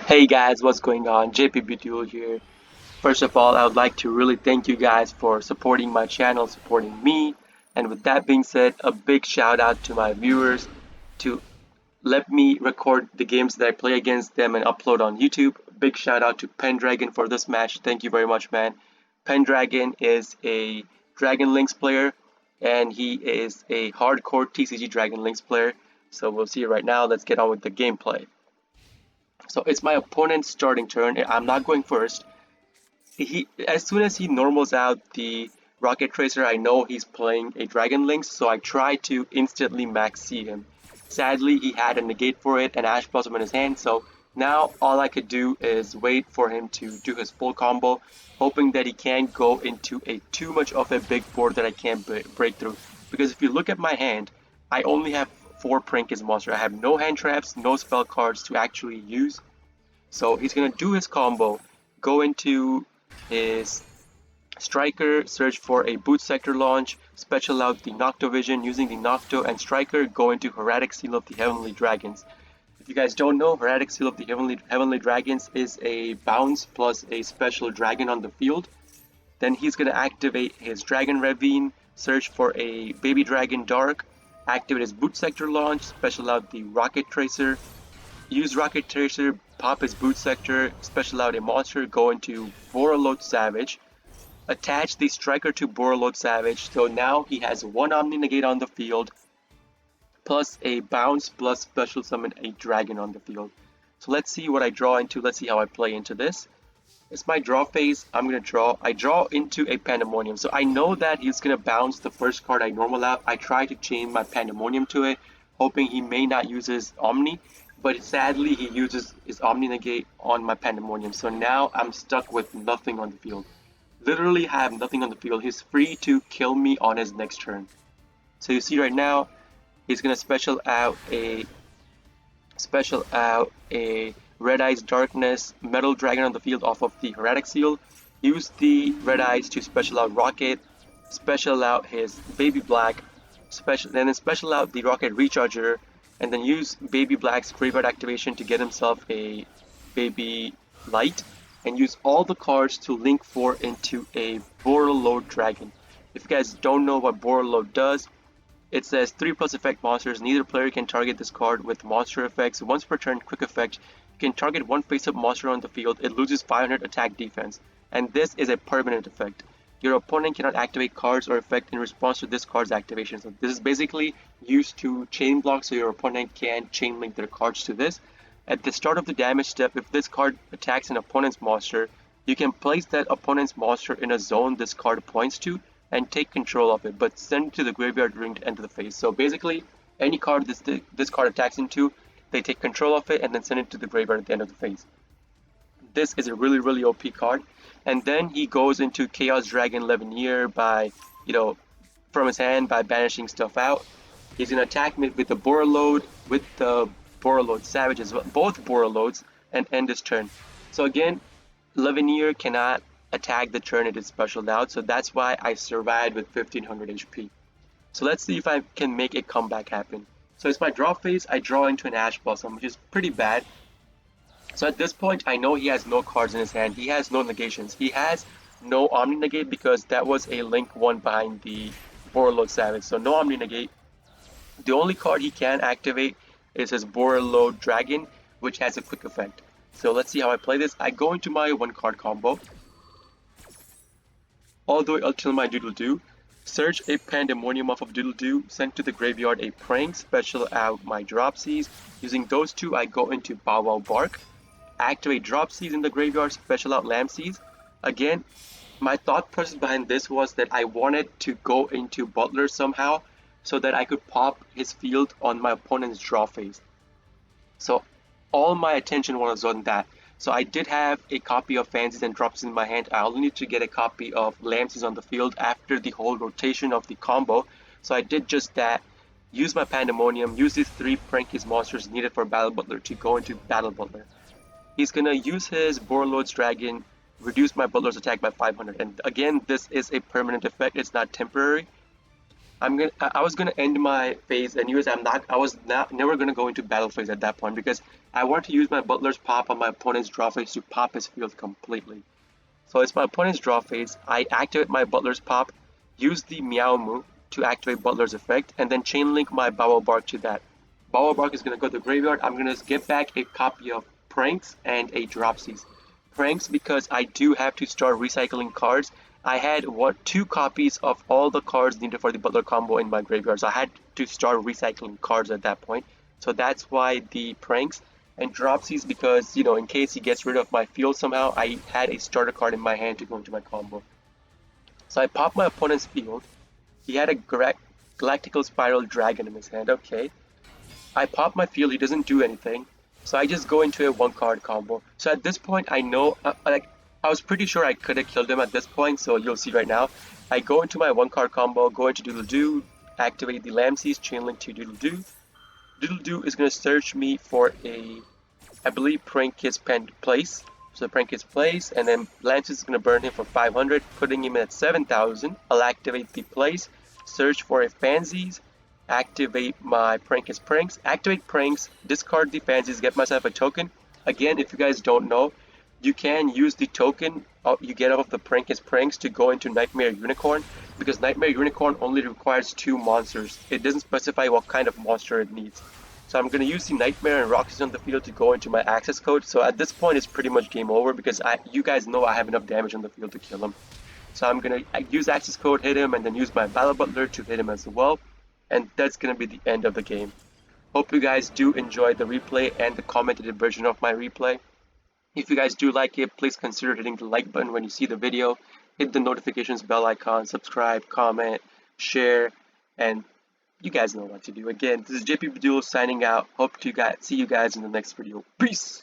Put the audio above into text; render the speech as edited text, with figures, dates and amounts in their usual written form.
Hey guys, what's going on? JPB Duel here. First of all, I would like to really thank you guys for supporting my channel, supporting me. And with that being said, a big shout out to my viewers to let me record the games that I play against them and upload on YouTube. Big shout out to Pendragon for this match. Thank you very much, man. Pendragon is a Dragon Links player and he is a hardcore TCG Dragon Links player. So we'll see right now. Let's get on with the gameplay. So it's my opponent's starting turn. I'm not going first. As soon as he normals out the Rocket Tracer, I know he's playing a Dragon Lynx, so I try to instantly max C him. Sadly, he had a negate for it and Ash Blossom in his hand, so now all I could do is wait for him to do his full combo, hoping that he can't go into a too much of a big board that I can't break through. Because if you look at my hand, I only have 4 Prinkess monster. I have no hand traps, no spell cards to actually use. So he's gonna do his combo, go into his Striker, search for a boot sector launch, special out the Nocto Vision using the Nocto and Striker, go into Heretic Seal of the Heavenly Dragons. If you guys don't know, Heretic Seal of the Heavenly Dragons is a bounce plus a special dragon on the field. Then he's going to activate his Dragon Ravine, search for a Baby Dragon Dark, activate his Boot Sector launch, special out the Rocket Tracer, use Rocket Tracer, pop his Boot Sector, special out a monster, go into Borreload Savage, attach the Striker to Borreload Savage, so now he has one Omni Negate on the field, plus a bounce, plus special summon a dragon on the field. So let's see what I draw into, let's see how I play into this. It's my draw phase. I draw into a Pandemonium. So I know that he's gonna bounce the first card I normal out. I try to chain my Pandemonium to it, hoping he may not use his Omni, but sadly he uses his Omni Negate on my Pandemonium. So now I'm stuck with nothing on the field. Literally have nothing on the field. He's free to kill me on his next turn. So you see right now, he's gonna special out a Red Eyes Darkness Metal Dragon on the field off of the Heretic Seal. Use the Red Eyes to special out Rocket, special out his Baby Black, then special out the Rocket Recharger, and then use Baby Black's Graveyard activation to get himself a Baby Light, and use all the cards to link 4 into a Borreload Dragon. If you guys don't know what Borreload does, it says 3+ effect monsters. Neither player can target this card with monster effects. Once per turn, quick effect. You can target one face-up monster on the field. It loses 500 attack defense. And this is a permanent effect. Your opponent cannot activate cards or effect in response to this card's activation. So this is basically used to chain block so your opponent can chain link their cards to this. At the start of the damage step, if this card attacks an opponent's monster, you can place that opponent's monster in a zone this card points to and take control of it, but send it to the graveyard during the end of the phase. So basically, any card this card attacks into, they take control of it and then send it to the graveyard at the end of the phase. This is a really OP card. And then he goes into Chaos Dragon Levineer by, from his hand by banishing stuff out. He's gonna attack me with the Borreload, with the Borreload Savage as well, both Borreloads, and end his turn. So again, Levineer cannot attack the turn it is special out, so that's why I survived with 1500 HP. So let's see if I can make a comeback happen. So it's my draw phase. I draw into an Ash Blossom, which is pretty bad. So at this point, I know he has no cards in his hand. He has no negations. He has no Omni Negate because that was a Link 1 behind the Borreload Savage. So no Omni Negate. The only card he can activate is his Borreload Dragon, which has a quick effect. So let's see how I play this. I go into my 1-card combo all the way until my Doodle-Doo. Search a Pandemonium off of Doodle-Doo, send to the graveyard a Prank, special out my Dropsies. Using those two, I go into Bow Wow Bark, activate Dropsies in the graveyard, special out Lampseas. Again, my thought process behind this was that I wanted to go into Butler somehow so that I could pop his field on my opponent's draw phase. So all my attention was on that. So I did have a copy of Fancies and Drops in my hand. I only need to get a copy of Lampseas on the field after the whole rotation of the combo. So I did just that. Use my Pandemonium, use these 3 Prankies monsters needed for Battle Butler to go into Battle Butler. He's gonna use his Borreload's Dragon, reduce my Butler's attack by 500. And again, this is a permanent effect, it's not temporary. I was gonna end my phase anyways. I was not never gonna go into battle phase at that point because I want to use my Butler's pop on my opponent's draw phase to pop his field completely. So it's my opponent's draw phase. I activate my Butler's pop, use the Meow move to activate Butler's effect, and then chain link my Bow Bark to that. Bow Bark is gonna go to the graveyard. I'm gonna get back a copy of Pranks and a Dropsies. Pranks because I do have to start recycling cards. I had two copies of all the cards needed for the Butler combo in my graveyard, so I had to start recycling cards at that point. So that's why the Pranks and Dropsies because in case he gets rid of my field somehow, I had a starter card in my hand to go into my combo. So I pop my opponent's field. He had a Galactical Spiral Dragon in his hand. Okay. I pop my field, he doesn't do anything. So I just go into a one card combo. So at this point, I know, I was pretty sure I could have killed him at this point, so you'll see right now. I go into my one card combo, go into Doodle Doo, activate the Lamseys, chain link to Doodle Doo. Doodle Doo is going to search me for I believe Prank Kiss Pen place. So Prank Kiss place, and then Lamseys is going to burn him for 500, putting him at 7,000. I'll activate the place, search for a Fansies, activate my Pranks, activate Pranks, discard the Fansies, get myself a token. Again, if you guys don't know, you can use the token you get off of the Pranks to go into Nightmare Unicorn because Nightmare Unicorn only requires 2 monsters. It doesn't specify what kind of monster it needs. So I'm going to use the Nightmare and Roxy's on the field to go into my access code. So at this point it's pretty much game over because you guys know I have enough damage on the field to kill him. So I'm going to use access code, hit him, and then use my Battle Butler to hit him as well. And that's going to be the end of the game. Hope you guys do enjoy the replay and the commented version of my replay. If you guys do like it, please consider hitting the like button when you see the video, hit the notifications bell icon, subscribe, comment, share, and you guys know what to do. Again, this is JP Duel signing out. Hope to see you guys in the next video. Peace!